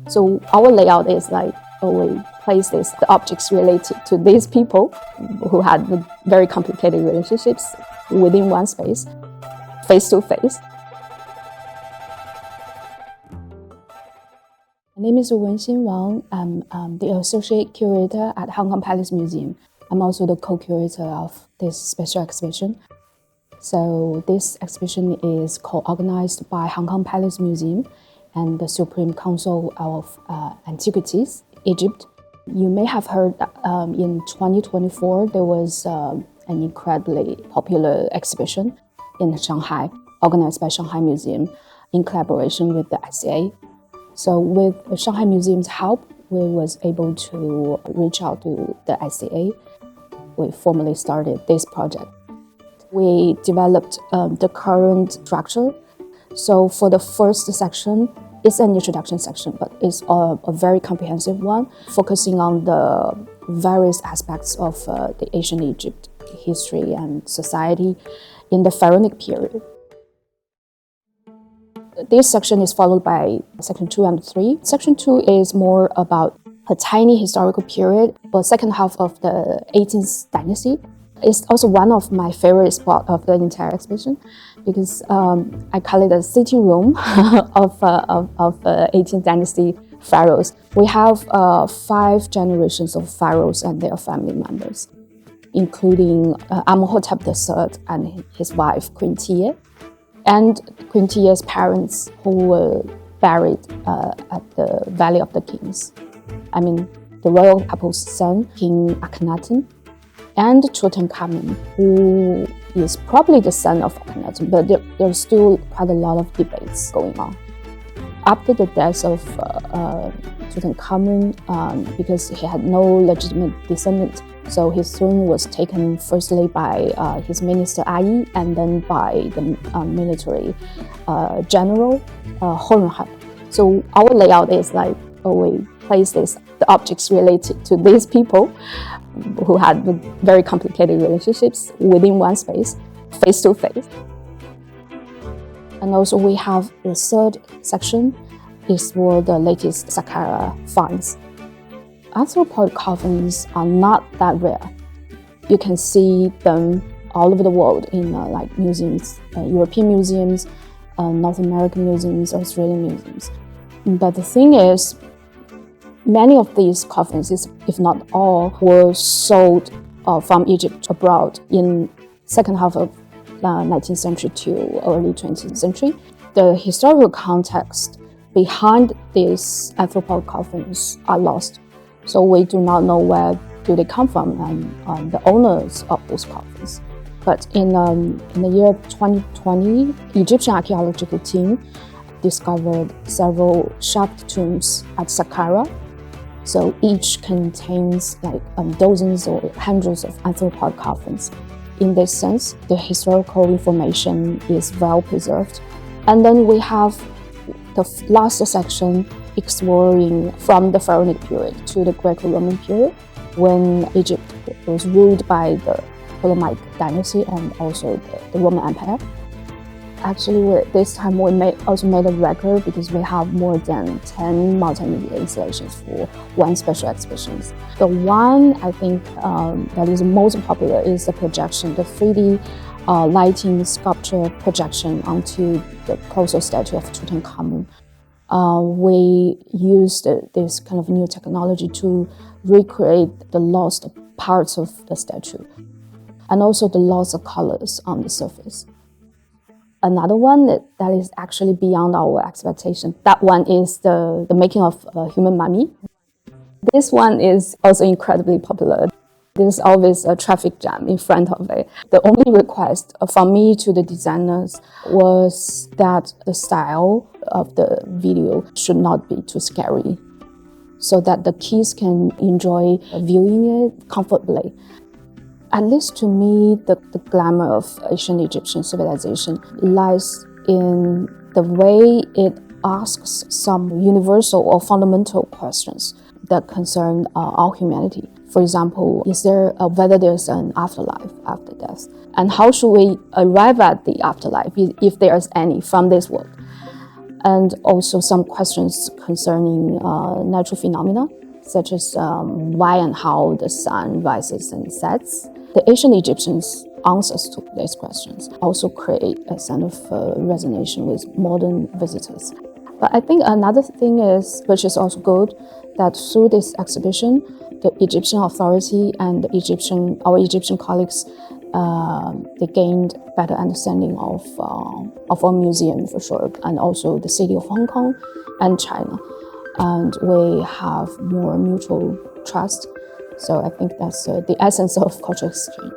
So our layout is like we place the objects related to these people who had very complicated relationships within one space, face to face. My name is Wenxin Wang. I'm the associate curator at Hong Kong Palace Museum. I'm also the co-curator of this special exhibition. So this exhibition is co-organized by Hong Kong Palace Museum and the Supreme Council of Antiquities, Egypt. You may have heard that in 2024 there was an incredibly popular exhibition in Shanghai, organized by Shanghai Museum in collaboration with the HKeye. So with the Shanghai Museum's help, we was able to reach out to the HKeye. We formally started this project. We developed the current structure. So for the first section, it's an introduction section, but it's a very comprehensive one, focusing on the various aspects of the ancient Egypt history and society in the pharaonic period. This section is followed by section 2 and 3. Section 2 is more about a tiny historical period, the second half of the 18th dynasty. It's also one of my favorite spots of the entire exhibition because I call it a sitting room of 18th dynasty pharaohs. We have 5 generations of pharaohs and their family members, including Amenhotep III and his wife Queen Tiye, and Queen Tiye's parents who were buried at the Valley of the Kings. I mean, the royal couple's son, King Akhenaten, and Tutankhamun, who is probably the son of Akhenaten, but there's still quite a lot of debates going on. After the death of Tutankhamun, because he had no legitimate descendant, so his throne was taken firstly by his minister Ayi and then by the military general Horemheb. So our layout is like we place the objects related to these people who had very complicated relationships within one space, face to face. And also we have the third section is for the latest Saqqara finds. Arthropod coffins are not that rare. You can see them all over the world in like museums, European museums, North American museums, Australian museums. But the thing is, many of these coffins, if not all, were sold from Egypt abroad in second half of 19th century to early 20th century. The historical context behind these arthropod coffins are lost. So we do not know where do they come from and the owners of those coffins. But in the year 2020, Egyptian archaeological team discovered several shaft tombs at Saqqara. So each contains like dozens or hundreds of arthropod coffins. In this sense, the historical information is well preserved. And then we have the last section exploring from the pharaonic period to the Greco-Roman period, when Egypt was ruled by the Ptolemaic dynasty and also the Roman Empire. Actually, this time we also made a record because we have more than 10 multimedia installations for one special exhibition. The one I think that is most popular is the projection, the 3D lighting sculpture projection onto the colossal statue of Tutankhamun. We used this kind of new technology to recreate the lost parts of the statue and also the loss of colors on the surface. Another one that is actually beyond our expectation. That one is the making of a human mummy. This one is also incredibly popular. There's always a traffic jam in front of it. The only request from me to the designers was that the style of the video should not be too scary, so that the kids can enjoy viewing it comfortably. At least to me, the glamour of ancient Egyptian civilization lies in the way it asks some universal or fundamental questions that concern all humanity. For example, whether there's an afterlife after death? And how should we arrive at the afterlife, if there's any, from this world? and also some questions concerning natural phenomena, such as why and how the sun rises and sets. The ancient Egyptians' answers to these questions also create a sense of resonance with modern visitors. But I think another thing is, which is also good, that through this exhibition, the Egyptian authority and our Egyptian colleagues, they gained better understanding of our museum for sure, and also the city of Hong Kong and China. And we have more mutual trust. So I think that's the essence of cultural exchange.